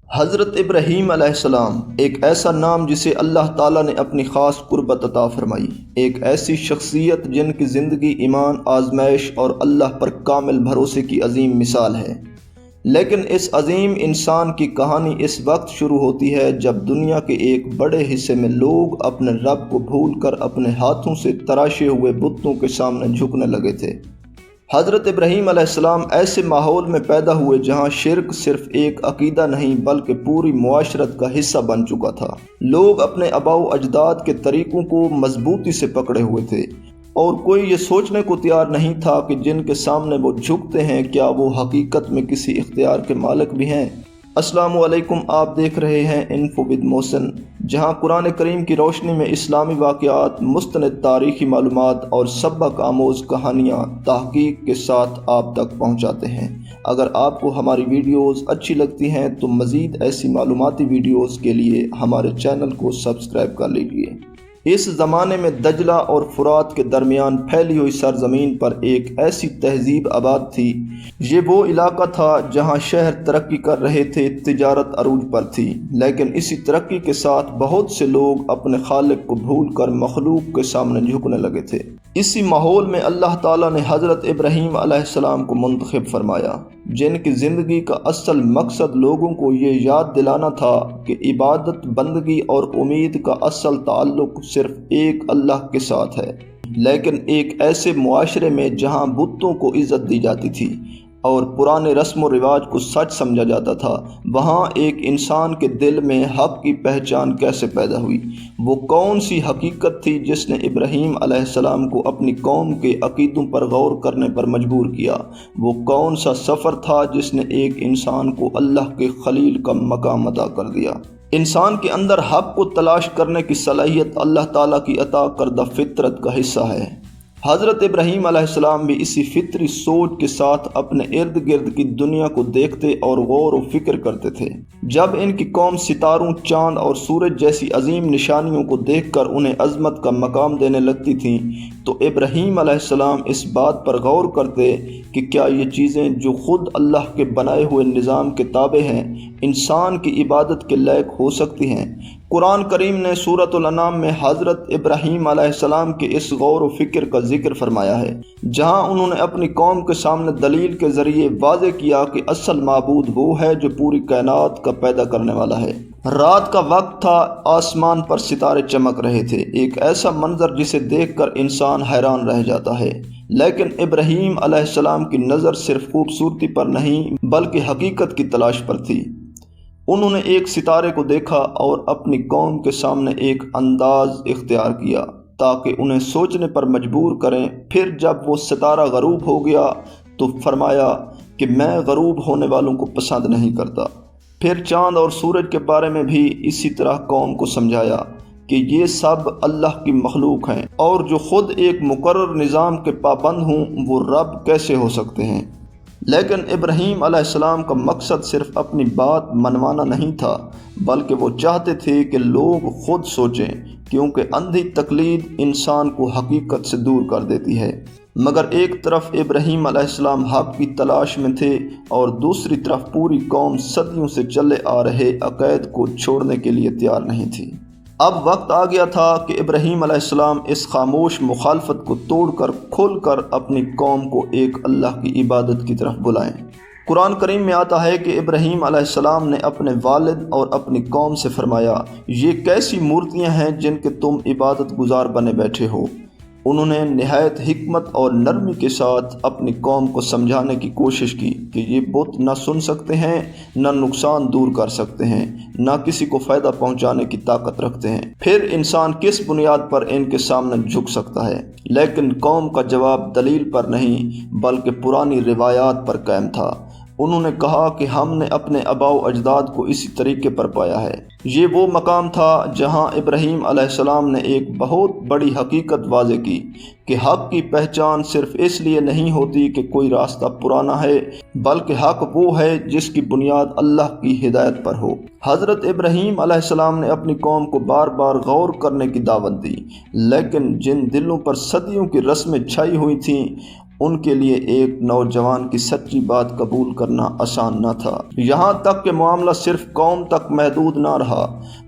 حضرت ابراہیم علیہ السلام ایک ایسا نام جسے اللہ تعالیٰ نے اپنی خاص قربت عطا فرمائی، ایک ایسی شخصیت جن کی زندگی ایمان، آزمائش اور اللہ پر کامل بھروسے کی عظیم مثال ہے۔ لیکن اس عظیم انسان کی کہانی اس وقت شروع ہوتی ہے جب دنیا کے ایک بڑے حصے میں لوگ اپنے رب کو بھول کر اپنے ہاتھوں سے تراشے ہوئے بتوں کے سامنے جھکنے لگے تھے۔ حضرت ابراہیم علیہ السلام ایسے ماحول میں پیدا ہوئے جہاں شرک صرف ایک عقیدہ نہیں بلکہ پوری معاشرت کا حصہ بن چکا تھا۔ لوگ اپنے آباء و اجداد کے طریقوں کو مضبوطی سے پکڑے ہوئے تھے اور کوئی یہ سوچنے کو تیار نہیں تھا کہ جن کے سامنے وہ جھکتے ہیں کیا وہ حقیقت میں کسی اختیار کے مالک بھی ہیں۔ السلام علیکم، آپ دیکھ رہے ہیں انفو ود محسن، جہاں قرآن کریم کی روشنی میں اسلامی واقعات، مستند تاریخی معلومات اور سبق آموز کہانیاں تحقیق کے ساتھ آپ تک پہنچاتے ہیں۔ اگر آپ کو ہماری ویڈیوز اچھی لگتی ہیں تو مزید ایسی معلوماتی ویڈیوز کے لیے ہمارے چینل کو سبسکرائب کر لیجیے۔ اس زمانے میں دجلہ اور فرات کے درمیان پھیلی ہوئی سرزمین پر ایک ایسی تہذیب آباد تھی۔ یہ وہ علاقہ تھا جہاں شہر ترقی کر رہے تھے، تجارت عروج پر تھی، لیکن اسی ترقی کے ساتھ بہت سے لوگ اپنے خالق کو بھول کر مخلوق کے سامنے جھکنے لگے تھے۔ اسی ماحول میں اللہ تعالیٰ نے حضرت ابراہیم علیہ السلام کو منتخب فرمایا، جن کی زندگی کا اصل مقصد لوگوں کو یہ یاد دلانا تھا کہ عبادت، بندگی اور امید کا اصل تعلق صرف ایک اللہ کے ساتھ ہے، لیکن ایک ایسے معاشرے میں جہاں بتوں کو عزت دی جاتی تھی اور پرانے رسم و رواج کو سچ سمجھا جاتا تھا، وہاں ایک انسان کے دل میں حق کی پہچان کیسے پیدا ہوئی؟ وہ کون سی حقیقت تھی جس نے ابراہیم علیہ السلام کو اپنی قوم کے عقیدوں پر غور کرنے پر مجبور کیا؟ وہ کون سا سفر تھا جس نے ایک انسان کو اللہ کے خلیل کا مقام عطا کر دیا؟ انسان کے اندر حق کو تلاش کرنے کی صلاحیت اللہ تعالیٰ کی عطا کردہ فطرت کا حصہ ہے۔ حضرت ابراہیم علیہ السلام بھی اسی فطری سوچ کے ساتھ اپنے ارد گرد کی دنیا کو دیکھتے اور غور و فکر کرتے تھے۔ جب ان کی قوم ستاروں، چاند اور سورج جیسی عظیم نشانیوں کو دیکھ کر انہیں عظمت کا مقام دینے لگتی تھیں تو ابراہیم علیہ السلام اس بات پر غور کرتے کہ کیا یہ چیزیں جو خود اللہ کے بنائے ہوئے نظام کے تابع ہیں انسان کی عبادت کے لائق ہو سکتی ہیں؟ قرآن کریم نے سورۃ الانعام میں حضرت ابراہیم علیہ السلام کے اس غور و فکر کا ذکر فرمایا ہے، جہاں انہوں نے اپنی قوم کے سامنے دلیل کے ذریعے واضح کیا کہ اصل معبود وہ ہے جو پوری کائنات کا پیدا کرنے والا ہے۔ رات کا وقت تھا، آسمان پر ستارے چمک رہے تھے، ایک ایسا منظر جسے دیکھ کر انسان حیران رہ جاتا ہے، لیکن ابراہیم علیہ السلام کی نظر صرف خوبصورتی پر نہیں بلکہ حقیقت کی تلاش پر تھی۔ انہوں نے ایک ستارے کو دیکھا اور اپنی قوم کے سامنے ایک انداز اختیار کیا تاکہ انہیں سوچنے پر مجبور کریں۔ پھر جب وہ ستارہ غروب ہو گیا تو فرمایا کہ میں غروب ہونے والوں کو پسند نہیں کرتا۔ پھر چاند اور سورج کے بارے میں بھی اسی طرح قوم کو سمجھایا کہ یہ سب اللہ کی مخلوق ہیں اور جو خود ایک مقرر نظام کے پابند ہوں وہ رب کیسے ہو سکتے ہیں؟ لیکن ابراہیم علیہ السلام کا مقصد صرف اپنی بات منوانا نہیں تھا بلکہ وہ چاہتے تھے کہ لوگ خود سوچیں، کیونکہ اندھی تقلید انسان کو حقیقت سے دور کر دیتی ہے۔ مگر ایک طرف ابراہیم علیہ السلام حق کی تلاش میں تھے اور دوسری طرف پوری قوم صدیوں سے چلے آ رہے عقائد کو چھوڑنے کے لیے تیار نہیں تھی۔ اب وقت آ گیا تھا کہ ابراہیم علیہ السلام اس خاموش مخالفت کو توڑ کر کھل کر اپنی قوم کو ایک اللہ کی عبادت کی طرف بلائیں۔ قرآن کریم میں آتا ہے کہ ابراہیم علیہ السلام نے اپنے والد اور اپنی قوم سے فرمایا، یہ کیسی مورتیاں ہیں جن کے تم عبادت گزار بنے بیٹھے ہو؟ انہوں نے نہایت حکمت اور نرمی کے ساتھ اپنی قوم کو سمجھانے کی کوشش کی کہ یہ بت نہ سن سکتے ہیں، نہ نقصان دور کر سکتے ہیں، نہ کسی کو فائدہ پہنچانے کی طاقت رکھتے ہیں، پھر انسان کس بنیاد پر ان کے سامنے جھک سکتا ہے؟ لیکن قوم کا جواب دلیل پر نہیں بلکہ پرانی روایات پر قائم تھا۔ انہوں نے کہا کہ ہم نے اپنے آباء و اجداد کو اسی طریقے پر پایا ہے۔ یہ وہ مقام تھا جہاں ابراہیم علیہ السلام نے ایک بہت بڑی حقیقت واضح کی کہ حق کی پہچان صرف اس لیے نہیں ہوتی کہ کوئی راستہ پرانا ہے بلکہ حق وہ ہے جس کی بنیاد اللہ کی ہدایت پر ہو۔ حضرت ابراہیم علیہ السلام نے اپنی قوم کو بار بار غور کرنے کی دعوت دی، لیکن جن دلوں پر صدیوں کی رسمیں چھائی ہوئی تھیں ان کے لیے ایک نوجوان کی سچی بات قبول کرنا آسان نہ تھا۔ یہاں تک کہ معاملہ صرف قوم تک محدود نہ رہا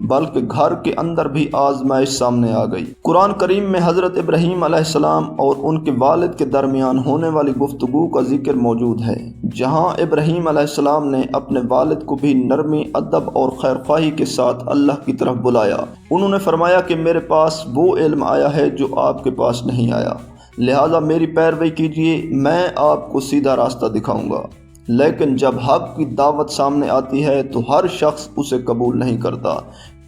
بلکہ گھر کے اندر بھی آزمائش سامنے آ گئی۔ قرآن کریم میں حضرت ابراہیم علیہ السلام اور ان کے والد کے درمیان ہونے والی گفتگو کا ذکر موجود ہے، جہاں ابراہیم علیہ السلام نے اپنے والد کو بھی نرمی، ادب اور خیرخواہی کے ساتھ اللہ کی طرف بلایا۔ انہوں نے فرمایا کہ میرے پاس وہ علم آیا ہے جو آپ کے پاس نہیں آیا، لہذا میری پیروی کیجیے، میں آپ کو سیدھا راستہ دکھاؤں گا۔ لیکن جب حق کی دعوت سامنے آتی ہے تو ہر شخص اسے قبول نہیں کرتا۔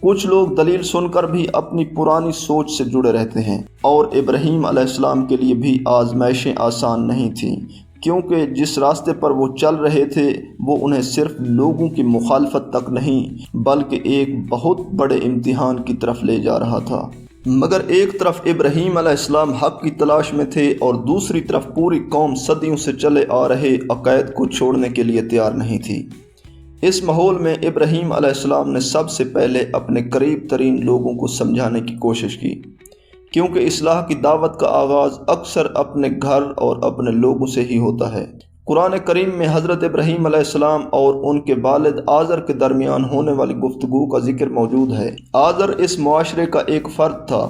کچھ لوگ دلیل سن کر بھی اپنی پرانی سوچ سے جڑے رہتے ہیں، اور ابراہیم علیہ السلام کے لیے بھی آزمائشیں آسان نہیں تھیں، کیونکہ جس راستے پر وہ چل رہے تھے وہ انہیں صرف لوگوں کی مخالفت تک نہیں بلکہ ایک بہت بڑے امتحان کی طرف لے جا رہا تھا۔ مگر ایک طرف ابراہیم علیہ السلام حق کی تلاش میں تھے اور دوسری طرف پوری قوم صدیوں سے چلے آ رہے عقائد کو چھوڑنے کے لیے تیار نہیں تھی۔ اس ماحول میں ابراہیم علیہ السلام نے سب سے پہلے اپنے قریب ترین لوگوں کو سمجھانے کی کوشش کی، کیونکہ اصلاح کی دعوت کا آغاز اکثر اپنے گھر اور اپنے لوگوں سے ہی ہوتا ہے۔ قرآن کریم میں حضرت ابراہیم علیہ السلام اور ان کے والد آزر کے درمیان ہونے والی گفتگو کا ذکر موجود ہے۔ آزر اس معاشرے کا ایک فرد تھا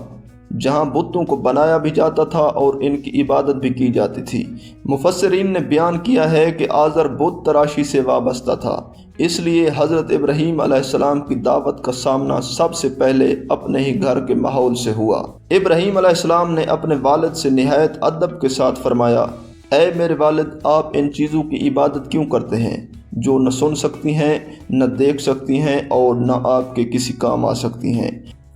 جہاں بتوں کو بنایا بھی جاتا تھا اور ان کی عبادت بھی کی جاتی تھی۔ مفسرین نے بیان کیا ہے کہ آزر بت تراشی سے وابستہ تھا، اس لیے حضرت ابراہیم علیہ السلام کی دعوت کا سامنا سب سے پہلے اپنے ہی گھر کے ماحول سے ہوا۔ ابراہیم علیہ السلام نے اپنے والد سے نہایت ادب کے ساتھ فرمایا، اے میرے والد، آپ ان چیزوں کی عبادت کیوں کرتے ہیں جو نہ سن سکتی ہیں، نہ دیکھ سکتی ہیں اور نہ آپ کے کسی کام آ سکتی ہیں؟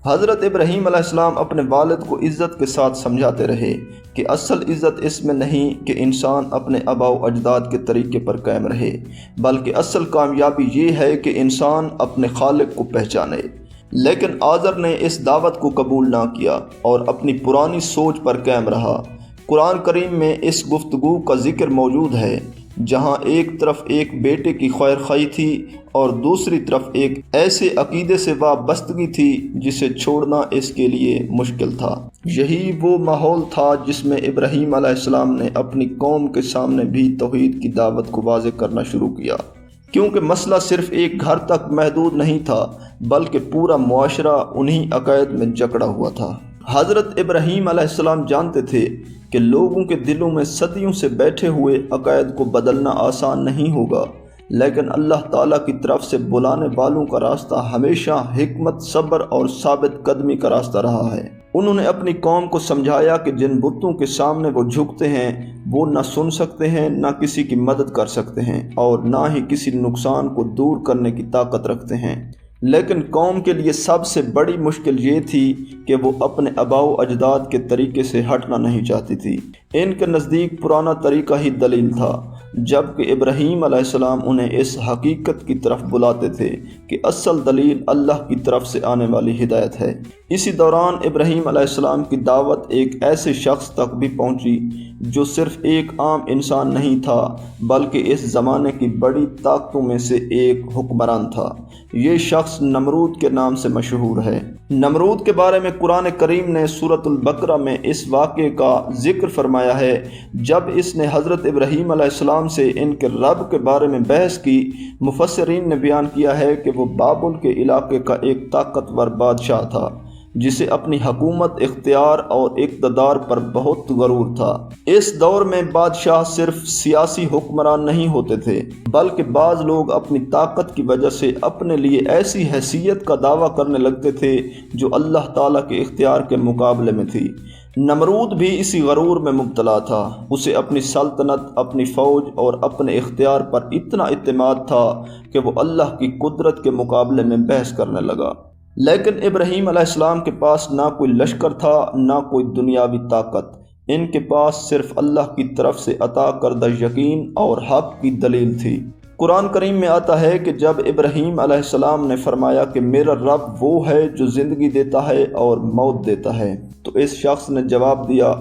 حضرت ابراہیم علیہ السلام اپنے والد کو عزت کے ساتھ سمجھاتے رہے کہ اصل عزت اس میں نہیں کہ انسان اپنے آباء و اجداد کے طریقے پر قائم رہے، بلکہ اصل کامیابی یہ ہے کہ انسان اپنے خالق کو پہچانے۔ لیکن آزر نے اس دعوت کو قبول نہ کیا اور اپنی پرانی سوچ پر قائم رہا۔ قرآن کریم میں اس گفتگو کا ذکر موجود ہے جہاں ایک طرف ایک بیٹے کی خیرخواہی تھی اور دوسری طرف ایک ایسے عقیدے سے وابستگی تھی جسے چھوڑنا اس کے لیے مشکل تھا۔ یہی وہ ماحول تھا جس میں ابراہیم علیہ السلام نے اپنی قوم کے سامنے بھی توحید کی دعوت کو واضح کرنا شروع کیا، کیونکہ مسئلہ صرف ایک گھر تک محدود نہیں تھا بلکہ پورا معاشرہ انہی عقائد میں جکڑا ہوا تھا۔ حضرت ابراہیم علیہ السلام جانتے تھے کہ لوگوں کے دلوں میں صدیوں سے بیٹھے ہوئے عقائد کو بدلنا آسان نہیں ہوگا، لیکن اللہ تعالیٰ کی طرف سے بلانے والوں کا راستہ ہمیشہ حکمت، صبر اور ثابت قدمی کا راستہ رہا ہے۔ انہوں نے اپنی قوم کو سمجھایا کہ جن بتوں کے سامنے وہ جھکتے ہیں وہ نہ سن سکتے ہیں، نہ کسی کی مدد کر سکتے ہیں اور نہ ہی کسی نقصان کو دور کرنے کی طاقت رکھتے ہیں۔ لیکن قوم کے لیے سب سے بڑی مشکل یہ تھی کہ وہ اپنے آباء و اجداد کے طریقے سے ہٹنا نہیں چاہتی تھی۔ ان کے نزدیک پرانا طریقہ ہی دلیل تھا، جبکہ ابراہیم علیہ السلام انہیں اس حقیقت کی طرف بلاتے تھے کہ اصل دلیل اللہ کی طرف سے آنے والی ہدایت ہے۔ اسی دوران ابراہیم علیہ السلام کی دعوت ایک ایسے شخص تک بھی پہنچی جو صرف ایک عام انسان نہیں تھا بلکہ اس زمانے کی بڑی طاقتوں میں سے ایک حکمران تھا۔ یہ شخص نمرود کے نام سے مشہور ہے۔ نمرود کے بارے میں قرآن کریم نے سورۃ البقرہ میں اس واقعے کا ذکر فرمایا ہے۔ جب اس نے حضرت ابراہیم علیہ السلام سے ان کے رب کے بارے میں بحث کی، مفسرین نے بیان کیا ہے کہ وہ بابل کے علاقے کا ایک طاقتور بادشاہ تھا جسے اپنی حکومت، اختیار اور اقتدار پر بہت غرور تھا۔ اس دور میں بادشاہ صرف سیاسی حکمران نہیں ہوتے تھے بلکہ بعض لوگ اپنی طاقت کی وجہ سے اپنے لیے ایسی حیثیت کا دعویٰ کرنے لگتے تھے جو اللہ تعالیٰ کے اختیار کے مقابلے میں تھی۔ نمرود بھی اسی غرور میں مبتلا تھا۔ اسے اپنی سلطنت، اپنی فوج اور اپنے اختیار پر اتنا اعتماد تھا کہ وہ اللہ کی قدرت کے مقابلے میں بحث کرنے لگا۔ لیکن ابراہیم علیہ السلام کے پاس نہ کوئی لشکر تھا، نہ کوئی دنیاوی طاقت۔ ان کے پاس صرف اللہ کی طرف سے عطا کردہ یقین اور حق کی دلیل تھی۔ قرآن کریم میں آتا ہے کہ جب ابراہیم علیہ السلام نے فرمایا کہ میرا رب وہ ہے جو زندگی دیتا ہے اور موت دیتا ہے، تو اس شخص نے جواب دیا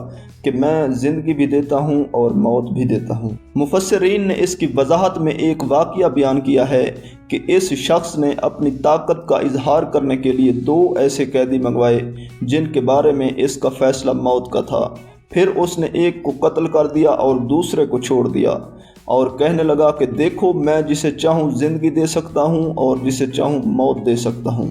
کہ میں زندگی بھی دیتا ہوں اور موت بھی دیتا ہوں۔ مفسرین نے اس کی وضاحت میں ایک واقعہ بیان کیا ہے کہ اس شخص نے اپنی طاقت کا اظہار کرنے کے لیے 2 ایسے قیدی منگوائے جن کے بارے میں اس کا فیصلہ موت کا تھا۔ پھر اس نے ایک کو قتل کر دیا اور دوسرے کو چھوڑ دیا اور کہنے لگا کہ دیکھو میں جسے چاہوں زندگی دے سکتا ہوں اور جسے چاہوں موت دے سکتا ہوں،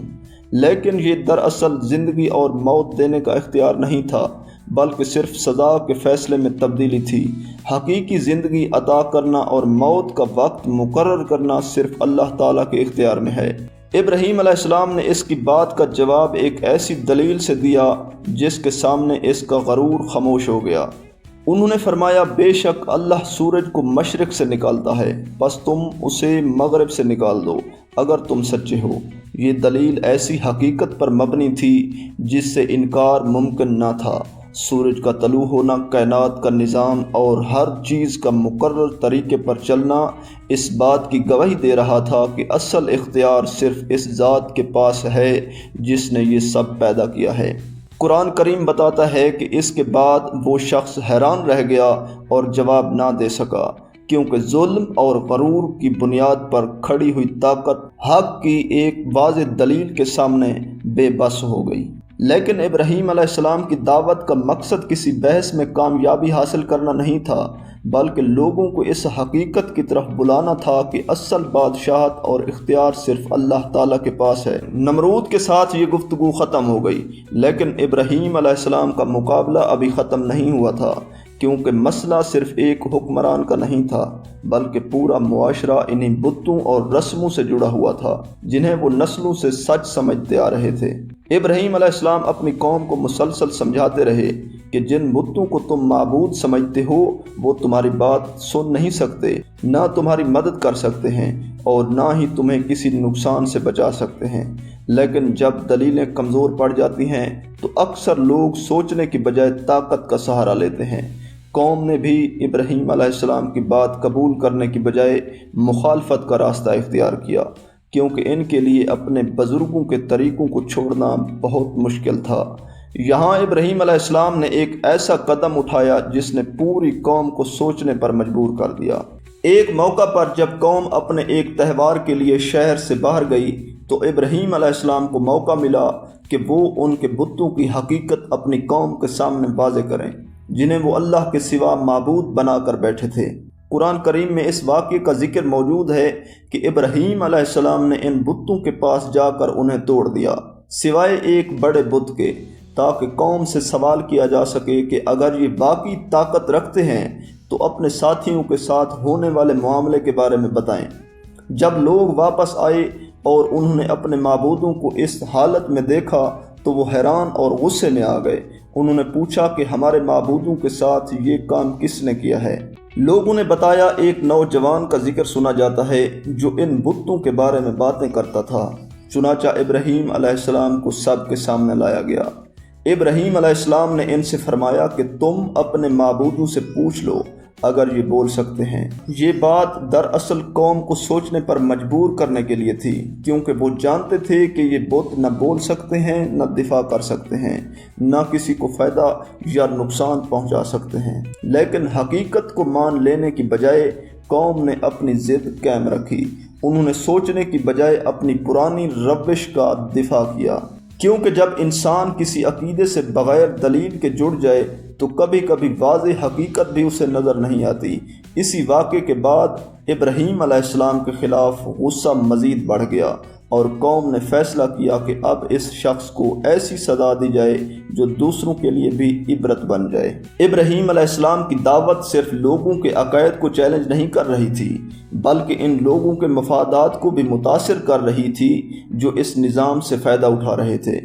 لیکن یہ دراصل زندگی اور موت دینے کا اختیار نہیں تھا بلکہ صرف سزا کے فیصلے میں تبدیلی تھی۔ حقیقی زندگی عطا کرنا اور موت کا وقت مقرر کرنا صرف اللہ تعالیٰ کے اختیار میں ہے۔ ابراہیم علیہ السلام نے اس کی بات کا جواب ایک ایسی دلیل سے دیا جس کے سامنے اس کا غرور خاموش ہو گیا۔ انہوں نے فرمایا بے شک اللہ سورج کو مشرق سے نکالتا ہے، بس تم اسے مغرب سے نکال دو اگر تم سچے ہو۔ یہ دلیل ایسی حقیقت پر مبنی تھی جس سے انکار ممکن نہ تھا۔ سورج کا طلوع ہونا، کائنات کا نظام اور ہر چیز کا مقرر طریقے پر چلنا اس بات کی گواہی دے رہا تھا کہ اصل اختیار صرف اس ذات کے پاس ہے جس نے یہ سب پیدا کیا ہے۔ قرآن کریم بتاتا ہے کہ اس کے بعد وہ شخص حیران رہ گیا اور جواب نہ دے سکا، کیونکہ ظلم اور غرور کی بنیاد پر کھڑی ہوئی طاقت حق کی ایک واضح دلیل کے سامنے بے بس ہو گئی۔ لیکن ابراہیم علیہ السلام کی دعوت کا مقصد کسی بحث میں کامیابی حاصل کرنا نہیں تھا، بلکہ لوگوں کو اس حقیقت کی طرف بلانا تھا کہ اصل بادشاہت اور اختیار صرف اللہ تعالیٰ کے پاس ہے۔ نمرود کے ساتھ یہ گفتگو ختم ہو گئی، لیکن ابراہیم علیہ السلام کا مقابلہ ابھی ختم نہیں ہوا تھا، کیونکہ مسئلہ صرف ایک حکمران کا نہیں تھا بلکہ پورا معاشرہ انہی بتوں اور رسموں سے جڑا ہوا تھا جنہیں وہ نسلوں سے سچ سمجھتے آ رہے تھے۔ ابراہیم علیہ السلام اپنی قوم کو مسلسل سمجھاتے رہے کہ جن بتوں کو تم معبود سمجھتے ہو وہ تمہاری بات سن نہیں سکتے، نہ تمہاری مدد کر سکتے ہیں اور نہ ہی تمہیں کسی نقصان سے بچا سکتے ہیں۔ لیکن جب دلیلیں کمزور پڑ جاتی ہیں تو اکثر لوگ سوچنے کی بجائے طاقت کا سہارا لیتے ہیں۔ قوم نے بھی ابراہیم علیہ السلام کی بات قبول کرنے کی بجائے مخالفت کا راستہ اختیار کیا، کیونکہ ان کے لیے اپنے بزرگوں کے طریقوں کو چھوڑنا بہت مشکل تھا۔ یہاں ابراہیم علیہ السلام نے ایک ایسا قدم اٹھایا جس نے پوری قوم کو سوچنے پر مجبور کر دیا۔ ایک موقع پر جب قوم اپنے ایک تہوار کے لیے شہر سے باہر گئی تو ابراہیم علیہ السلام کو موقع ملا کہ وہ ان کے بتوں کی حقیقت اپنی قوم کے سامنے واضح کریں جنہیں وہ اللہ کے سوا معبود بنا کر بیٹھے تھے۔ قرآن کریم میں اس واقعے کا ذکر موجود ہے کہ ابراہیم علیہ السلام نے ان بتوں کے پاس جا کر انہیں توڑ دیا، سوائے ایک بڑے بت کے، تاکہ قوم سے سوال کیا جا سکے کہ اگر یہ واقعی طاقت رکھتے ہیں تو اپنے ساتھیوں کے ساتھ ہونے والے معاملے کے بارے میں بتائیں۔ جب لوگ واپس آئے اور انہوں نے اپنے معبودوں کو اس حالت میں دیکھا تو وہ حیران اور غصے میں آ گئے۔ انہوں نے پوچھا کہ ہمارے معبودوں کے ساتھ یہ کام کس نے کیا ہے؟ لوگوں نے بتایا ایک نوجوان کا ذکر سنا جاتا ہے جو ان بتوں کے بارے میں باتیں کرتا تھا۔ چنانچہ ابراہیم علیہ السلام کو سب کے سامنے لایا گیا۔ ابراہیم علیہ السلام نے ان سے فرمایا کہ تم اپنے معبودوں سے پوچھ لو اگر یہ بول سکتے ہیں۔ یہ بات دراصل قوم کو سوچنے پر مجبور کرنے کے لیے تھی، کیونکہ وہ جانتے تھے کہ یہ بت نہ بول سکتے ہیں، نہ دفاع کر سکتے ہیں، نہ کسی کو فائدہ یا نقصان پہنچا سکتے ہیں۔ لیکن حقیقت کو مان لینے کی بجائے قوم نے اپنی ضد قائم رکھی۔ انہوں نے سوچنے کی بجائے اپنی پرانی روش کا دفاع کیا، کیونکہ جب انسان کسی عقیدے سے بغیر دلیل کے جڑ جائے تو کبھی کبھی واضح حقیقت بھی اسے نظر نہیں آتی۔ اسی واقعے کے بعد ابراہیم علیہ السلام کے خلاف غصہ مزید بڑھ گیا اور قوم نے فیصلہ کیا کہ اب اس شخص کو ایسی سزا دی جائے جو دوسروں کے لیے بھی عبرت بن جائے۔ ابراہیم علیہ السلام کی دعوت صرف لوگوں کے عقائد کو چیلنج نہیں کر رہی تھی، بلکہ ان لوگوں کے مفادات کو بھی متاثر کر رہی تھی جو اس نظام سے فائدہ اٹھا رہے تھے۔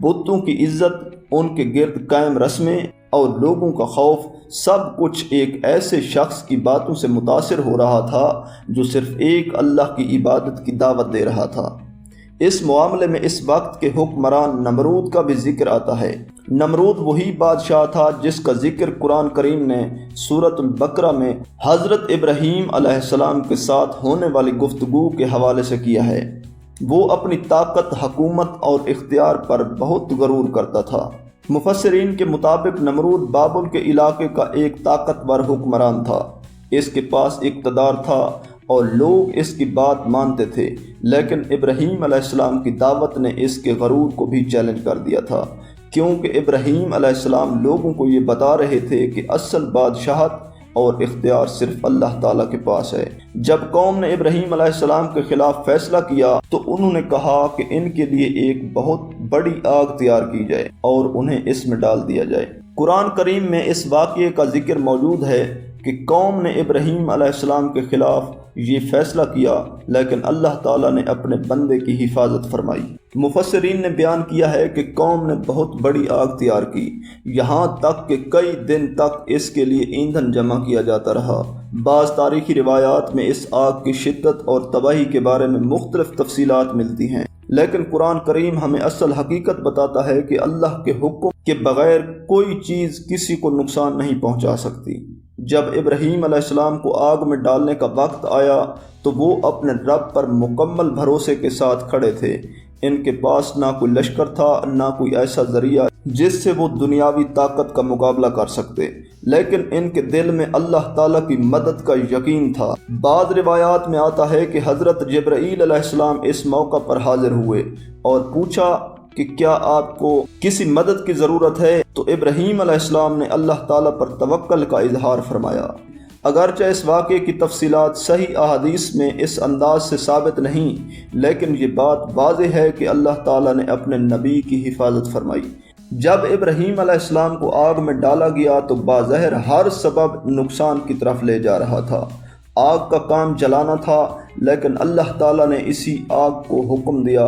بتوں کی عزت، ان کے گرد قائم رسمیں اور لوگوں کا خوف، سب کچھ ایک ایسے شخص کی باتوں سے متاثر ہو رہا تھا جو صرف ایک اللہ کی عبادت کی دعوت دے رہا تھا۔ اس معاملے میں اس وقت کے حکمران نمرود کا بھی ذکر آتا ہے۔ نمرود وہی بادشاہ تھا جس کا ذکر قرآن کریم نے سورۃ البقرہ میں حضرت ابراہیم علیہ السلام کے ساتھ ہونے والی گفتگو کے حوالے سے کیا ہے۔ وہ اپنی طاقت، حکومت اور اختیار پر بہت غرور کرتا تھا۔ مفسرین کے مطابق نمرود بابل کے علاقے کا ایک طاقتور حکمران تھا۔ اس کے پاس اقتدار تھا اور لوگ اس کی بات مانتے تھے، لیکن ابراہیم علیہ السلام کی دعوت نے اس کے غرور کو بھی چیلنج کر دیا تھا، کیونکہ ابراہیم علیہ السلام لوگوں کو یہ بتا رہے تھے کہ اصل بادشاہت اور اختیار صرف اللہ تعالیٰ کے پاس ہے۔ جب قوم نے ابراہیم علیہ السلام کے خلاف فیصلہ کیا تو انہوں نے کہا کہ ان کے لیے ایک بہت بڑی آگ تیار کی جائے اور انہیں اس میں ڈال دیا جائے۔ قرآن کریم میں اس واقعے کا ذکر موجود ہے کہ قوم نے ابراہیم علیہ السلام کے خلاف یہ فیصلہ کیا، لیکن اللہ تعالیٰ نے اپنے بندے کی حفاظت فرمائی۔ مفسرین نے بیان کیا ہے کہ قوم نے بہت بڑی آگ تیار کی، یہاں تک کہ کئی دن تک اس کے لیے ایندھن جمع کیا جاتا رہا۔ بعض تاریخی روایات میں اس آگ کی شدت اور تباہی کے بارے میں مختلف تفصیلات ملتی ہیں، لیکن قرآن کریم ہمیں اصل حقیقت بتاتا ہے کہ اللہ کے حکم کے بغیر کوئی چیز کسی کو نقصان نہیں پہنچا سکتی۔ جب ابراہیم علیہ السلام کو آگ میں ڈالنے کا وقت آیا تو وہ اپنے رب پر مکمل بھروسے کے ساتھ کھڑے تھے۔ ان کے پاس نہ کوئی لشکر تھا، نہ کوئی ایسا ذریعہ جس سے وہ دنیاوی طاقت کا مقابلہ کر سکتے، لیکن ان کے دل میں اللہ تعالیٰ کی مدد کا یقین تھا۔ بعض روایات میں آتا ہے کہ حضرت جبرائیل علیہ السلام اس موقع پر حاضر ہوئے اور پوچھا کہ کیا آپ کو کسی مدد کی ضرورت ہے؟ تو ابراہیم علیہ السلام نے اللہ تعالیٰ پر توکل کا اظہار فرمایا۔ اگرچہ اس واقعے کی تفصیلات صحیح احادیث میں اس انداز سے ثابت نہیں، لیکن یہ بات واضح ہے کہ اللہ تعالیٰ نے اپنے نبی کی حفاظت فرمائی۔ جب ابراہیم علیہ السلام کو آگ میں ڈالا گیا تو بظاہر ہر سبب نقصان کی طرف لے جا رہا تھا۔ آگ کا کام جلانا تھا، لیکن اللہ تعالیٰ نے اسی آگ کو حکم دیا،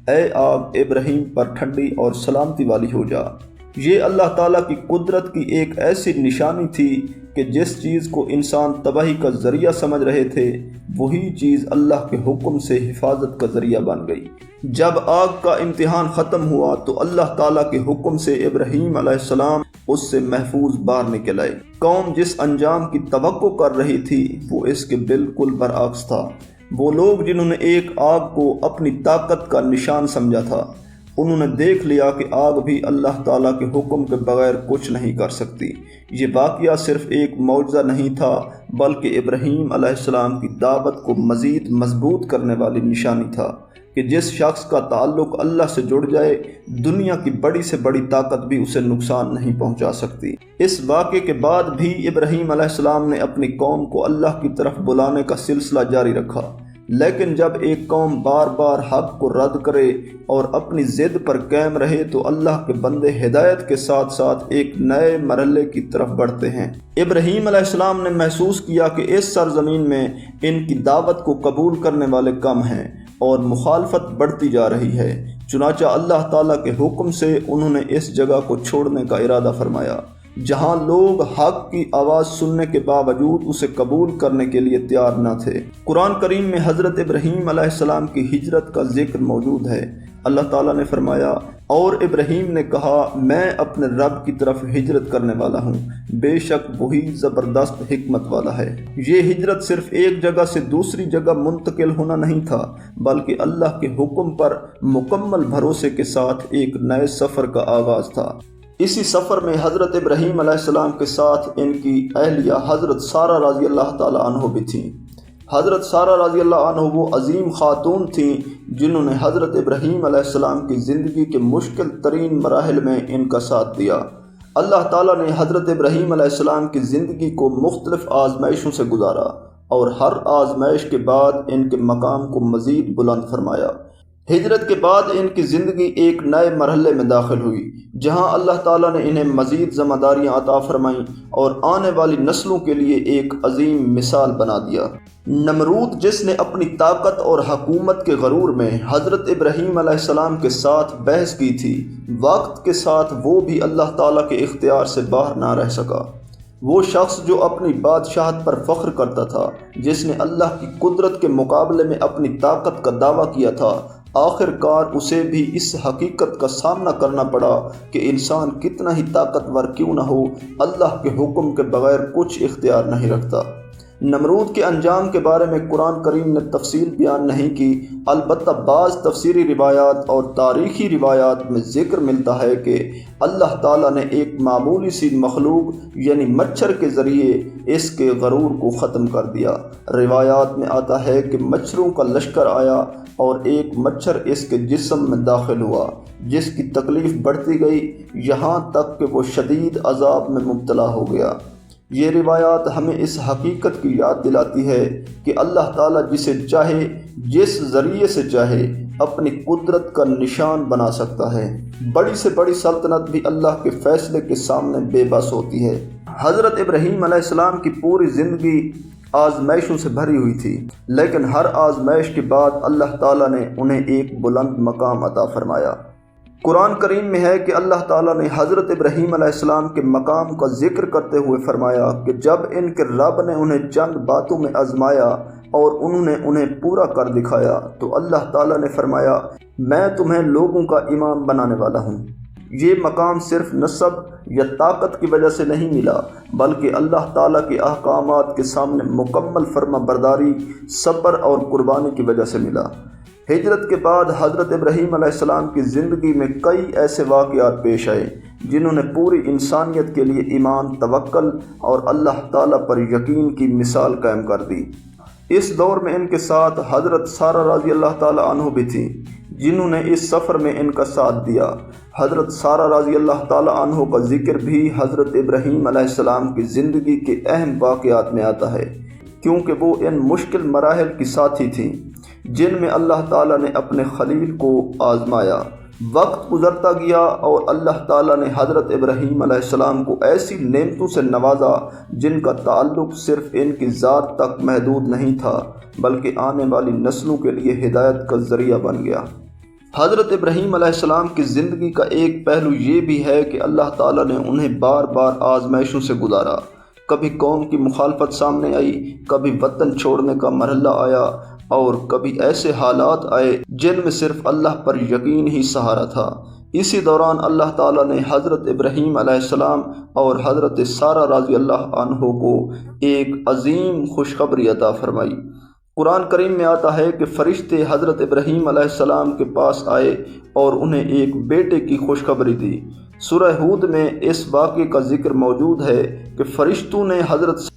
اے آگ ابراہیم پر ٹھنڈی اور سلامتی والی ہو جا۔ یہ اللہ تعالیٰ کی قدرت کی ایک ایسی نشانی تھی کہ جس چیز کو انسان تباہی کا ذریعہ سمجھ رہے تھے، وہی چیز اللہ کے حکم سے حفاظت کا ذریعہ بن گئی۔ جب آگ کا امتحان ختم ہوا تو اللہ تعالیٰ کے حکم سے ابراہیم علیہ السلام اس سے محفوظ باہر نکل آئے۔ قوم جس انجام کی توقع کر رہی تھی وہ اس کے بالکل برعکس تھا۔ وہ لوگ جنہوں نے ایک آگ کو اپنی طاقت کا نشان سمجھا تھا، انہوں نے دیکھ لیا کہ آگ بھی اللہ تعالیٰ کے حکم کے بغیر کچھ نہیں کر سکتی۔ یہ واقعہ صرف ایک معجزہ نہیں تھا، بلکہ ابراہیم علیہ السلام کی دعوت کو مزید مضبوط کرنے والی نشانی تھا کہ جس شخص کا تعلق اللہ سے جڑ جائے، دنیا کی بڑی سے بڑی طاقت بھی اسے نقصان نہیں پہنچا سکتی۔ اس واقعے کے بعد بھی ابراہیم علیہ السلام نے اپنی قوم کو اللہ کی طرف بلانے کا سلسلہ جاری رکھا، لیکن جب ایک قوم بار بار حق کو رد کرے اور اپنی ضد پر قائم رہے تو اللہ کے بندے ہدایت کے ساتھ ساتھ ایک نئے مرحلے کی طرف بڑھتے ہیں۔ ابراہیم علیہ السلام نے محسوس کیا کہ اس سرزمین میں ان کی دعوت کو قبول کرنے والے کم ہیں اور مخالفت بڑھتی جا رہی ہے، چنانچہ اللہ تعالیٰ کے حکم سے انہوں نے اس جگہ کو چھوڑنے کا ارادہ فرمایا جہاں لوگ حق کی آواز سننے کے باوجود اسے قبول کرنے کے لیے تیار نہ تھے۔ قرآن کریم میں حضرت ابراہیم علیہ السلام کی ہجرت کا ذکر موجود ہے۔ اللہ تعالیٰ نے فرمایا، اور ابراہیم نے کہا میں اپنے رب کی طرف ہجرت کرنے والا ہوں، بے شک وہی زبردست حکمت والا ہے۔ یہ ہجرت صرف ایک جگہ سے دوسری جگہ منتقل ہونا نہیں تھا، بلکہ اللہ کے حکم پر مکمل بھروسے کے ساتھ ایک نئے سفر کا آغاز تھا۔ اسی سفر میں حضرت ابراہیم علیہ السلام کے ساتھ ان کی اہلیہ حضرت سارہ رضی اللہ تعالیٰ عنہ بھی تھیں۔ حضرت سارہ رضی اللہ عنہ وہ عظیم خاتون تھیں جنہوں نے حضرت ابراہیم علیہ السلام کی زندگی کے مشکل ترین مراحل میں ان کا ساتھ دیا۔ اللہ تعالیٰ نے حضرت ابراہیم علیہ السلام کی زندگی کو مختلف آزمائشوں سے گزارا اور ہر آزمائش کے بعد ان کے مقام کو مزید بلند فرمایا۔ ہجرت کے بعد ان کی زندگی ایک نئے مرحلے میں داخل ہوئی جہاں اللہ تعالیٰ نے انہیں مزید ذمہ داریاں عطا فرمائیں اور آنے والی نسلوں کے لیے ایک عظیم مثال بنا دیا۔ نمرود جس نے اپنی طاقت اور حکومت کے غرور میں حضرت ابراہیم علیہ السلام کے ساتھ بحث کی تھی، وقت کے ساتھ وہ بھی اللہ تعالیٰ کے اختیار سے باہر نہ رہ سکا۔ وہ شخص جو اپنی بادشاہت پر فخر کرتا تھا، جس نے اللہ کی قدرت کے مقابلے میں اپنی طاقت کا دعویٰ کیا تھا، آخر کار اسے بھی اس حقیقت کا سامنا کرنا پڑا کہ انسان کتنا ہی طاقتور کیوں نہ ہو، اللہ کے حکم کے بغیر کچھ اختیار نہیں رکھتا۔ نمرود کے انجام کے بارے میں قرآن کریم نے تفصیل بیان نہیں کی، البتہ بعض تفسیری روایات اور تاریخی روایات میں ذکر ملتا ہے کہ اللہ تعالیٰ نے ایک معمولی سی مخلوق یعنی مچھر کے ذریعے اس کے غرور کو ختم کر دیا۔ روایات میں آتا ہے کہ مچھروں کا لشکر آیا اور ایک مچھر اس کے جسم میں داخل ہوا، جس کی تکلیف بڑھتی گئی یہاں تک کہ وہ شدید عذاب میں مبتلا ہو گیا۔ یہ روایات ہمیں اس حقیقت کی یاد دلاتی ہے کہ اللہ تعالیٰ جسے چاہے جس ذریعے سے چاہے اپنی قدرت کا نشان بنا سکتا ہے۔ بڑی سے بڑی سلطنت بھی اللہ کے فیصلے کے سامنے بے بس ہوتی ہے۔ حضرت ابراہیم علیہ السلام کی پوری زندگی آزمائشوں سے بھری ہوئی تھی، لیکن ہر آزمائش کے بعد اللہ تعالیٰ نے انہیں ایک بلند مقام عطا فرمایا۔ قرآن کریم میں ہے کہ اللہ تعالیٰ نے حضرت ابراہیم علیہ السلام کے مقام کا ذکر کرتے ہوئے فرمایا کہ جب ان کے رب نے انہیں چند باتوں میں آزمایا اور انہوں نے انہیں پورا کر دکھایا تو اللہ تعالیٰ نے فرمایا میں تمہیں لوگوں کا امام بنانے والا ہوں۔ یہ مقام صرف نسب یا طاقت کی وجہ سے نہیں ملا، بلکہ اللہ تعالیٰ کے احکامات کے سامنے مکمل فرما برداری، صبر اور قربانی کی وجہ سے ملا۔ ہجرت کے بعد حضرت ابراہیم علیہ السلام کی زندگی میں کئی ایسے واقعات پیش آئے جنہوں نے پوری انسانیت کے لیے ایمان، توکل اور اللہ تعالیٰ پر یقین کی مثال قائم کر دی۔ اس دور میں ان کے ساتھ حضرت سارہ رضی اللہ تعالیٰ عنہ بھی تھیں، جنہوں نے اس سفر میں ان کا ساتھ دیا۔ حضرت سارہ رضی اللہ تعالیٰ عنہ کا ذکر بھی حضرت ابراہیم علیہ السلام کی زندگی کے اہم واقعات میں آتا ہے، کیونکہ وہ ان مشکل مراحل کی ساتھی تھیں جن میں اللہ تعالیٰ نے اپنے خلیل کو آزمایا۔ وقت گزرتا گیا اور اللہ تعالیٰ نے حضرت ابراہیم علیہ السلام کو ایسی نعمتوں سے نوازا جن کا تعلق صرف ان کی ذات تک محدود نہیں تھا بلکہ آنے والی نسلوں کے لیے ہدایت کا ذریعہ بن گیا۔ حضرت ابراہیم علیہ السلام کی زندگی کا ایک پہلو یہ بھی ہے کہ اللہ تعالیٰ نے انہیں بار بار آزمائشوں سے گزارا۔ کبھی قوم کی مخالفت سامنے آئی، کبھی وطن چھوڑنے کا مرحلہ آیا اور کبھی ایسے حالات آئے جن میں صرف اللہ پر یقین ہی سہارا تھا۔ اسی دوران اللہ تعالیٰ نے حضرت ابراہیم علیہ السلام اور حضرت سارہ رضی اللہ عنہ کو ایک عظیم خوشخبری عطا فرمائی۔ قرآن کریم میں آتا ہے کہ فرشتے حضرت ابراہیم علیہ السلام کے پاس آئے اور انہیں ایک بیٹے کی خوشخبری دی۔ سورہ ہود میں اس واقعے کا ذکر موجود ہے کہ فرشتوں نے حضرت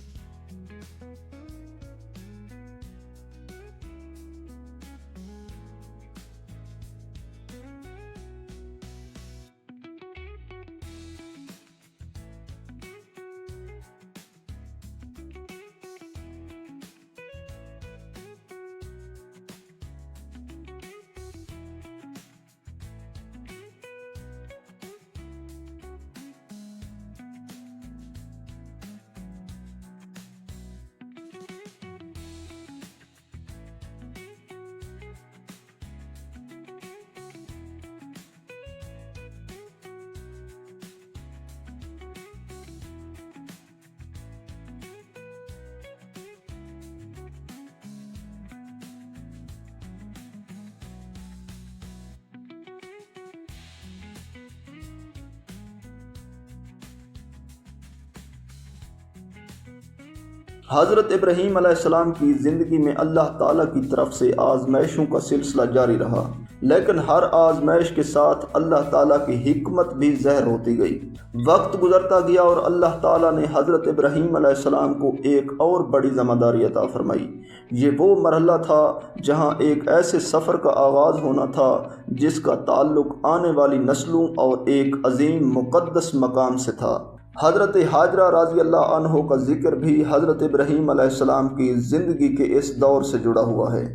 حضرت ابراہیم علیہ السلام کی زندگی میں اللہ تعالیٰ کی طرف سے آزمائشوں کا سلسلہ جاری رہا، لیکن ہر آزمائش کے ساتھ اللہ تعالیٰ کی حکمت بھی ظاہر ہوتی گئی۔ وقت گزرتا گیا اور اللہ تعالیٰ نے حضرت ابراہیم علیہ السلام کو ایک اور بڑی ذمہ داری عطا فرمائی۔ یہ وہ مرحلہ تھا جہاں ایک ایسے سفر کا آغاز ہونا تھا جس کا تعلق آنے والی نسلوں اور ایک عظیم مقدس مقام سے تھا۔ حضرت حاجرہ رضی اللہ عنہ کا ذکر بھی حضرت ابراہیم علیہ السلام کی زندگی کے اس دور سے جڑا ہوا ہے۔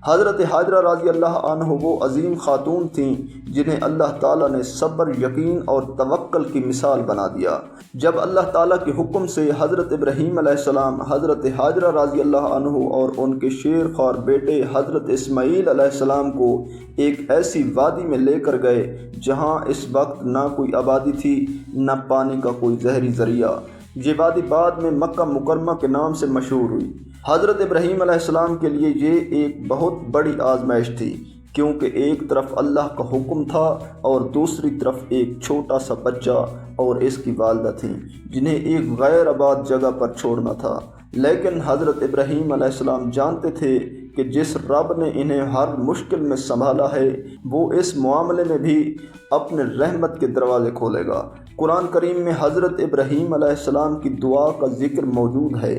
حضرت حاجرہ رضی اللہ عنہ وہ عظیم خاتون تھیں جنہیں اللہ تعالیٰ نے صبر، یقین اور توکل کی مثال بنا دیا۔ جب اللہ تعالیٰ کے حکم سے حضرت ابراہیم علیہ السلام حضرت حاجرہ رضی اللہ عنہ اور ان کے شیر خوار بیٹے حضرت اسماعیل علیہ السلام کو ایک ایسی وادی میں لے کر گئے جہاں اس وقت نہ کوئی آبادی تھی نہ پانی کا کوئی ظاہری ذریعہ، یہ وادی بعد میں مکہ مکرمہ کے نام سے مشہور ہوئی۔ حضرت ابراہیم علیہ السلام کے لیے یہ ایک بہت بڑی آزمائش تھی، کیونکہ ایک طرف اللہ کا حکم تھا اور دوسری طرف ایک چھوٹا سا بچہ اور اس کی والدہ تھیں جنہیں ایک غیر آباد جگہ پر چھوڑنا تھا۔ لیکن حضرت ابراہیم علیہ السلام جانتے تھے کہ جس رب نے انہیں ہر مشکل میں سنبھالا ہے وہ اس معاملے میں بھی اپنے رحمت کے دروازے کھولے گا۔ قرآن کریم میں حضرت ابراہیم علیہ السلام کی دعا کا ذکر موجود ہے،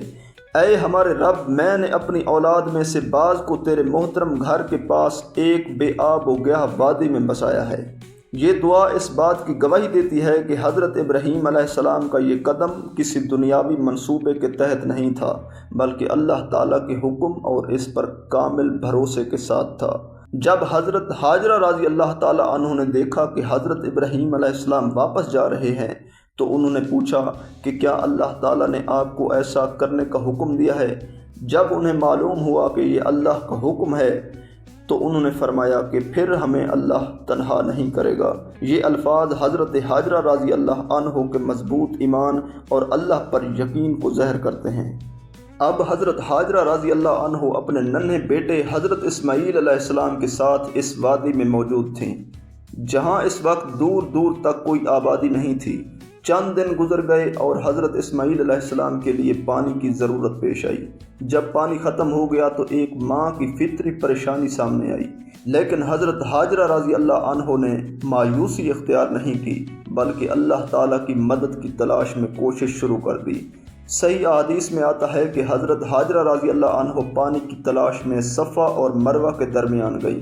اے ہمارے رب، میں نے اپنی اولاد میں سے بعض کو تیرے محترم گھر کے پاس ایک بے آب و گیاہ وادی میں بسایا ہے۔ یہ دعا اس بات کی گواہی دیتی ہے کہ حضرت ابراہیم علیہ السلام کا یہ قدم کسی دنیاوی منصوبے کے تحت نہیں تھا، بلکہ اللہ تعالیٰ کے حکم اور اس پر کامل بھروسے کے ساتھ تھا۔ جب حضرت حاجرہ رضی اللہ تعالیٰ عنہ نے دیکھا کہ حضرت ابراہیم علیہ السلام واپس جا رہے ہیں تو انہوں نے پوچھا کہ کیا اللہ تعالیٰ نے آپ کو ایسا کرنے کا حکم دیا ہے؟ جب انہیں معلوم ہوا کہ یہ اللہ کا حکم ہے تو انہوں نے فرمایا کہ پھر ہمیں اللہ تنہا نہیں کرے گا۔ یہ الفاظ حضرت حاجرہ رضی اللہ عنہ کے مضبوط ایمان اور اللہ پر یقین کو ظاہر کرتے ہیں۔ اب حضرت حاجرہ رضی اللہ عنہ اپنے ننھے بیٹے حضرت اسماعیل علیہ السلام کے ساتھ اس وادی میں موجود تھیں، جہاں اس وقت دور دور تک کوئی آبادی نہیں تھی۔ چند دن گزر گئے اور حضرت اسماعیل علیہ السلام کے لیے پانی کی ضرورت پیش آئی۔ جب پانی ختم ہو گیا تو ایک ماں کی فطری پریشانی سامنے آئی، لیکن حضرت حاجرہ رضی اللہ عنہ نے مایوسی اختیار نہیں کی بلکہ اللہ تعالیٰ کی مدد کی تلاش میں کوشش شروع کر دی۔ صحیح احادیث میں آتا ہے کہ حضرت حاجرہ رضی اللہ عنہ پانی کی تلاش میں صفا اور مروہ کے درمیان گئیں۔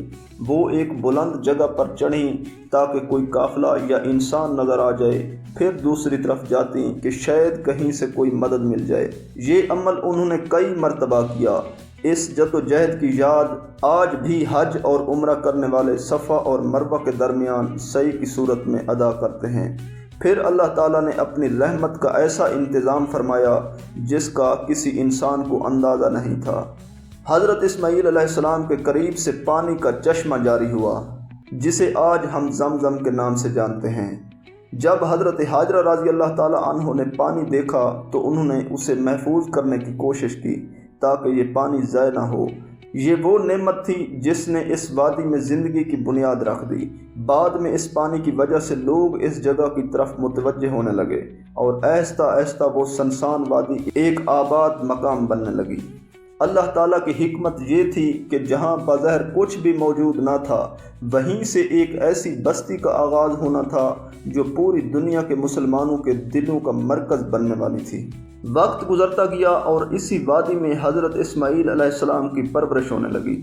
وہ ایک بلند جگہ پر چڑھیں تاکہ کوئی قافلہ یا انسان نظر آ جائے، پھر دوسری طرف جاتیں کہ شاید کہیں سے کوئی مدد مل جائے۔ یہ عمل انہوں نے کئی مرتبہ کیا۔ اس جدوجہد کی یاد آج بھی حج اور عمرہ کرنے والے صفا اور مروہ کے درمیان سعی کی صورت میں ادا کرتے ہیں۔ پھر اللہ تعالیٰ نے اپنی رحمت کا ایسا انتظام فرمایا جس کا کسی انسان کو اندازہ نہیں تھا۔ حضرت اسماعیل علیہ السلام کے قریب سے پانی کا چشمہ جاری ہوا جسے آج ہم زمزم کے نام سے جانتے ہیں۔ جب حضرت حاجرہ رضی اللہ تعالیٰ عنہ نے پانی دیکھا تو انہوں نے اسے محفوظ کرنے کی کوشش کی تاکہ یہ پانی ضائع نہ ہو۔ یہ وہ نعمت تھی جس نے اس وادی میں زندگی کی بنیاد رکھ دی۔ بعد میں اس پانی کی وجہ سے لوگ اس جگہ کی طرف متوجہ ہونے لگے اور آہستہ آہستہ وہ سنسان وادی ایک آباد مقام بننے لگی۔ اللہ تعالیٰ کی حکمت یہ تھی کہ جہاں بظاہر کچھ بھی موجود نہ تھا وہیں سے ایک ایسی بستی کا آغاز ہونا تھا جو پوری دنیا کے مسلمانوں کے دلوں کا مرکز بننے والی تھی۔ وقت گزرتا گیا اور اسی وادی میں حضرت اسماعیل علیہ السلام کی پرورش ہونے لگی۔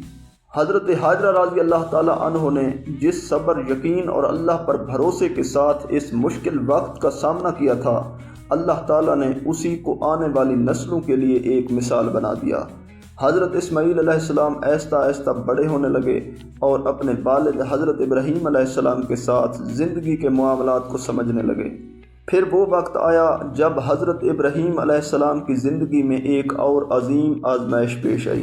حضرت حاجرہ رضی اللہ تعالیٰ عنہ نے جس صبر، یقین اور اللہ پر بھروسے کے ساتھ اس مشکل وقت کا سامنا کیا تھا، اللہ تعالیٰ نے اسی کو آنے والی نسلوں کے لیے ایک مثال بنا دیا۔ حضرت اسماعیل علیہ السلام آہستہ آہستہ بڑے ہونے لگے اور اپنے والد حضرت ابراہیم علیہ السلام کے ساتھ زندگی کے معاملات کو سمجھنے لگے۔ پھر وہ وقت آیا جب حضرت ابراہیم علیہ السلام کی زندگی میں ایک اور عظیم آزمائش پیش آئی۔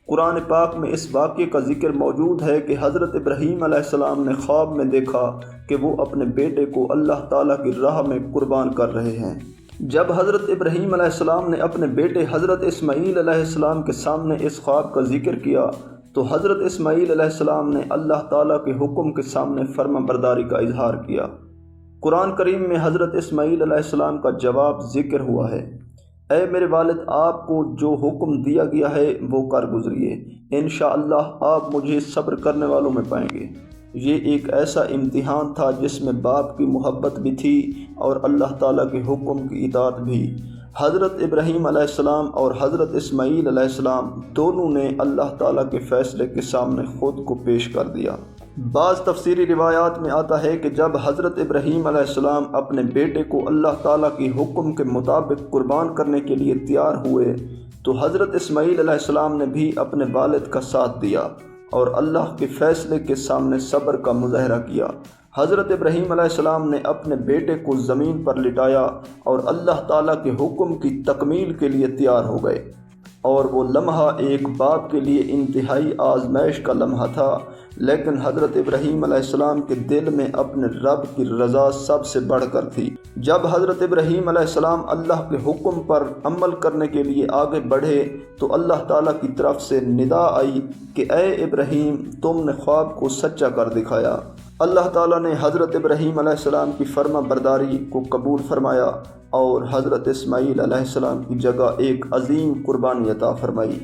قرآن پاک میں اس واقعے کا ذکر موجود ہے کہ حضرت ابراہیم علیہ السلام نے خواب میں دیکھا کہ وہ اپنے بیٹے کو اللہ تعالیٰ کی راہ میں قربان کر رہے ہیں۔ جب حضرت ابراہیم علیہ السلام نے اپنے بیٹے حضرت اسماعیل علیہ السلام کے سامنے اس خواب کا ذکر کیا تو حضرت اسماعیل علیہ السلام نے اللہ تعالیٰ کے حکم کے سامنے فرما برداری کا اظہار کیا۔ قرآن کریم میں حضرت اسماعیل علیہ السلام کا جواب ذکر ہوا ہے، اے میرے والد، آپ کو جو حکم دیا گیا ہے وہ کر گزریے، انشاءاللہ آپ مجھے صبر کرنے والوں میں پائیں گے۔ یہ ایک ایسا امتحان تھا جس میں باپ کی محبت بھی تھی اور اللہ تعالیٰ کے حکم کی اطاعت بھی۔ حضرت ابراہیم علیہ السلام اور حضرت اسماعیل علیہ السلام دونوں نے اللہ تعالیٰ کے فیصلے کے سامنے خود کو پیش کر دیا۔ بعض تفسیری روایات میں آتا ہے کہ جب حضرت ابراہیم علیہ السلام اپنے بیٹے کو اللہ تعالیٰ کی حکم کے مطابق قربان کرنے کے لیے تیار ہوئے تو حضرت اسماعیل علیہ السلام نے بھی اپنے والد کا ساتھ دیا اور اللہ کے فیصلے کے سامنے صبر کا مظاہرہ کیا۔ حضرت ابراہیم علیہ السلام نے اپنے بیٹے کو زمین پر لٹایا اور اللہ تعالیٰ کے حکم کی تکمیل کے لیے تیار ہو گئے، اور وہ لمحہ ایک باپ کے لیے انتہائی آزمائش کا لمحہ تھا، لیکن حضرت ابراہیم علیہ السلام کے دل میں اپنے رب کی رضا سب سے بڑھ کر تھی۔ جب حضرت ابراہیم علیہ السلام اللہ کے حکم پر عمل کرنے کے لیے آگے بڑھے تو اللہ تعالیٰ کی طرف سے ندا آئی کہ اے ابراہیم، تم نے خواب کو سچا کر دکھایا، اللہ تعالیٰ نے حضرت ابراہیم علیہ السلام کی فرما برداری کو قبول فرمایا اور حضرت اسماعیل علیہ السلام کی جگہ ایک عظیم قربانی عطا فرمائی۔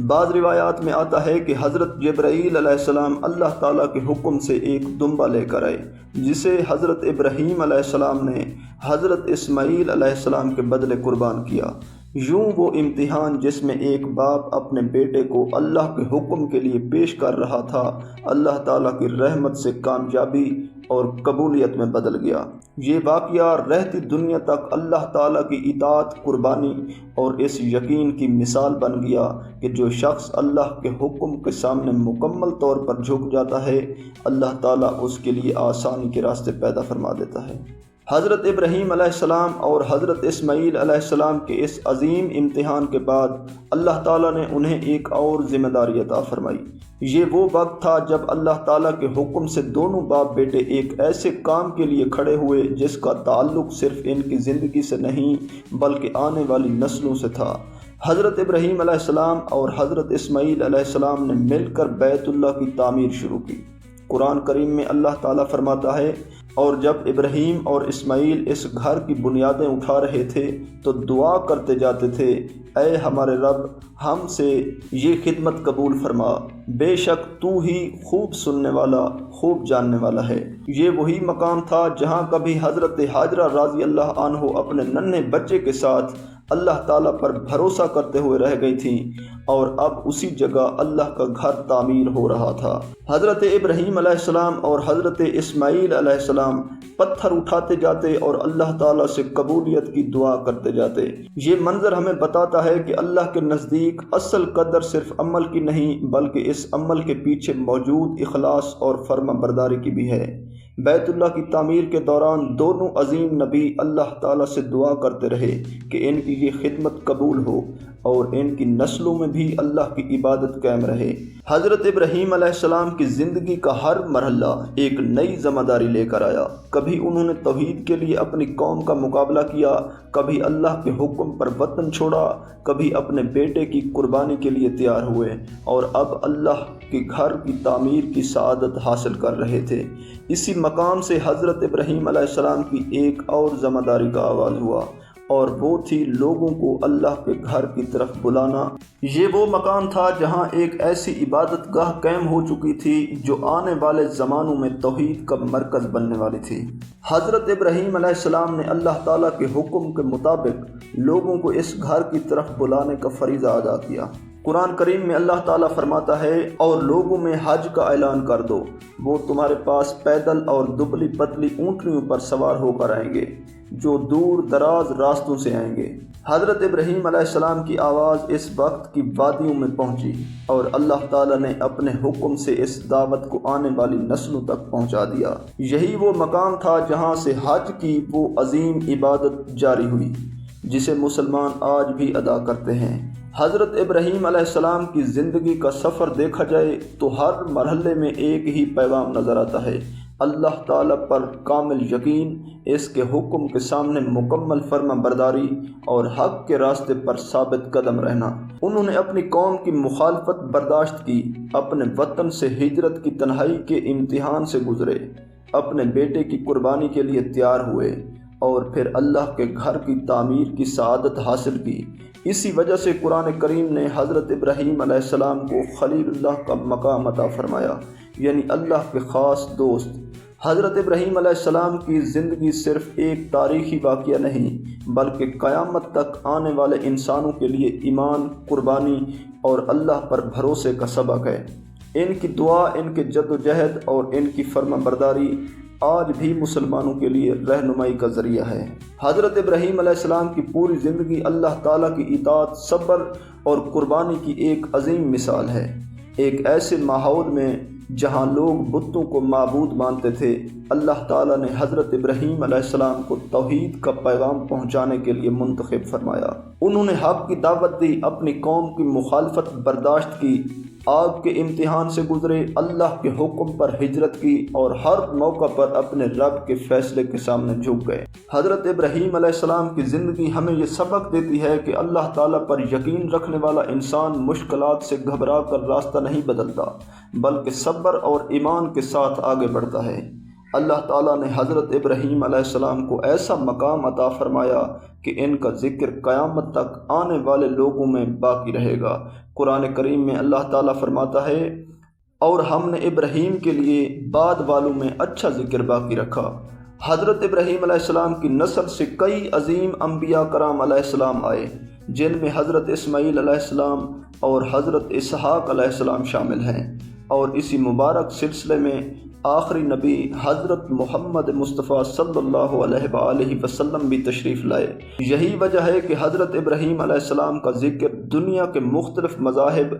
بعض روایات میں آتا ہے کہ حضرت جبرائیل علیہ السلام اللہ تعالیٰ کے حکم سے ایک دمبا لے کر آئے، جسے حضرت ابراہیم علیہ السلام نے حضرت اسماعیل علیہ السلام کے بدلے قربان کیا۔ یوں وہ امتحان جس میں ایک باپ اپنے بیٹے کو اللہ کے حکم کے لیے پیش کر رہا تھا، اللہ تعالیٰ کی رحمت سے کامیابی اور قبولیت میں بدل گیا۔ یہ واقعہ رہتی دنیا تک اللہ تعالیٰ کی اطاعت، قربانی اور اس یقین کی مثال بن گیا کہ جو شخص اللہ کے حکم کے سامنے مکمل طور پر جھک جاتا ہے، اللہ تعالیٰ اس کے لیے آسانی کے راستے پیدا فرما دیتا ہے۔ حضرت ابراہیم علیہ السلام اور حضرت اسماعیل علیہ السلام کے اس عظیم امتحان کے بعد اللہ تعالیٰ نے انہیں ایک اور ذمہ داری عطا فرمائی۔ یہ وہ وقت تھا جب اللہ تعالیٰ کے حکم سے دونوں باپ بیٹے ایک ایسے کام کے لیے کھڑے ہوئے جس کا تعلق صرف ان کی زندگی سے نہیں بلکہ آنے والی نسلوں سے تھا۔ حضرت ابراہیم علیہ السلام اور حضرت اسماعیل علیہ السلام نے مل کر بیت اللہ کی تعمیر شروع کی۔ قرآن کریم میں اللہ تعالیٰ فرماتا ہے، اور جب ابراہیم اور اسماعیل اس گھر کی بنیادیں اٹھا رہے تھے تو دعا کرتے جاتے تھے، اے ہمارے رب، ہم سے یہ خدمت قبول فرما، بے شک تو ہی خوب سننے والا، خوب جاننے والا ہے۔ یہ وہی مقام تھا جہاں کبھی حضرت ہاجرہ رضی اللہ عنہ اپنے ننھے بچے کے ساتھ اللہ تعالیٰ پر بھروسہ کرتے ہوئے رہ گئی تھیں، اور اب اسی جگہ اللہ کا گھر تعمیر ہو رہا تھا۔ حضرت ابراہیم علیہ السلام اور حضرت اسماعیل علیہ السلام پتھر اٹھاتے جاتے اور اللہ تعالیٰ سے قبولیت کی دعا کرتے جاتے۔ یہ منظر ہمیں بتاتا ہے کہ اللہ کے نزدیک اصل قدر صرف عمل کی نہیں بلکہ اس عمل کے پیچھے موجود اخلاص اور فرما برداری کی بھی ہے۔ بیت اللہ کی تعمیر کے دوران دونوں عظیم نبی اللہ تعالیٰ سے دعا کرتے رہے کہ ان کی یہ خدمت قبول ہو اور ان کی نسلوں میں بھی اللہ کی عبادت قائم رہے۔ حضرت ابراہیم علیہ السلام کی زندگی کا ہر مرحلہ ایک نئی ذمہ داری لے کر آیا۔ کبھی انہوں نے توحید کے لیے اپنی قوم کا مقابلہ کیا، کبھی اللہ کے حکم پر وطن چھوڑا، کبھی اپنے بیٹے کی قربانی کے لیے تیار ہوئے، اور اب اللہ کے گھر کی تعمیر کی سعادت حاصل کر رہے تھے۔ اسی مقام سے حضرت ابراہیم علیہ السلام کی ایک اور ذمہ داری کا آغاز ہوا، اور وہ تھی لوگوں کو اللہ کے گھر کی طرف بلانا۔ یہ وہ مقام تھا جہاں ایک ایسی عبادت گاہ قائم ہو چکی تھی جو آنے والے زمانوں میں توحید کا مرکز بننے والی تھی۔ حضرت ابراہیم علیہ السلام نے اللہ تعالیٰ کے حکم کے مطابق لوگوں کو اس گھر کی طرف بلانے کا فریضہ ادا کیا۔ قرآن کریم میں اللہ تعالیٰ فرماتا ہے، اور لوگوں میں حج کا اعلان کر دو، وہ تمہارے پاس پیدل اور دبلی پتلی اونٹنیوں پر سوار ہو کر آئیں گے جو دور دراز راستوں سے آئیں گے۔ حضرت ابراہیم علیہ السلام کی آواز اس وقت کی وادیوں میں پہنچی، اور اللہ تعالیٰ نے اپنے حکم سے اس دعوت کو آنے والی نسلوں تک پہنچا دیا۔ یہی وہ مقام تھا جہاں سے حج کی وہ عظیم عبادت جاری ہوئی جسے مسلمان آج بھی ادا کرتے ہیں۔ حضرت ابراہیم علیہ السلام کی زندگی کا سفر دیکھا جائے تو ہر مرحلے میں ایک ہی پیغام نظر آتا ہے، اللہ تعالیٰ پر کامل یقین، اس کے حکم کے سامنے مکمل فرما برداری اور حق کے راستے پر ثابت قدم رہنا۔ انہوں نے اپنی قوم کی مخالفت برداشت کی، اپنے وطن سے ہجرت کی تنہائی کے امتحان سے گزرے، اپنے بیٹے کی قربانی کے لیے تیار ہوئے، اور پھر اللہ کے گھر کی تعمیر کی سعادت حاصل کی۔ اسی وجہ سے قرآن کریم نے حضرت ابراہیم علیہ السلام کو خلیل اللہ کا مقام عطا فرمایا، یعنی اللہ کے خاص دوست۔ حضرت ابراہیم علیہ السلام کی زندگی صرف ایک تاریخی واقعہ نہیں بلکہ قیامت تک آنے والے انسانوں کے لیے ایمان، قربانی اور اللہ پر بھروسے کا سبق ہے۔ ان کی دعا، ان کے جد و جہد اور ان کی فرما برداری آج بھی مسلمانوں کے لیے رہنمائی کا ذریعہ ہے۔ حضرت ابراہیم علیہ السلام کی پوری زندگی اللہ تعالیٰ کی اطاعت، صبر اور قربانی کی ایک عظیم مثال ہے۔ ایک ایسے ماحول میں جہاں لوگ بتوں کو معبود مانتے تھے، اللہ تعالیٰ نے حضرت ابراہیم علیہ السلام کو توحید کا پیغام پہنچانے کے لیے منتخب فرمایا۔ انہوں نے حق کی دعوت دی، اپنی قوم کی مخالفت برداشت کی، آگ کے امتحان سے گزرے، اللہ کے حکم پر ہجرت کی، اور ہر موقع پر اپنے رب کے فیصلے کے سامنے جھک گئے۔ حضرت ابراہیم علیہ السلام کی زندگی ہمیں یہ سبق دیتی ہے کہ اللہ تعالیٰ پر یقین رکھنے والا انسان مشکلات سے گھبرا کر راستہ نہیں بدلتا بلکہ صبر اور ایمان کے ساتھ آگے بڑھتا ہے۔ اللہ تعالیٰ نے حضرت ابراہیم علیہ السلام کو ایسا مقام عطا فرمایا کہ ان کا ذکر قیامت تک آنے والے لوگوں میں باقی رہے گا۔ قرآن کریم میں اللہ تعالیٰ فرماتا ہے اور ہم نے ابراہیم کے لیے بعد والوں میں اچھا ذکر باقی رکھا۔ حضرت ابراہیم علیہ السلام کی نسل سے کئی عظیم انبیاء کرام علیہ السلام آئے، جن میں حضرت اسماعیل علیہ السلام اور حضرت اسحاق علیہ السلام شامل ہیں، اور اسی مبارک سلسلے میں آخری نبی حضرت محمد مصطفیٰ صلی اللہ علیہ وآلہ وسلم بھی تشریف لائے۔ یہی وجہ ہے کہ حضرت ابراہیم علیہ السلام کا ذکر دنیا کے مختلف مذاہب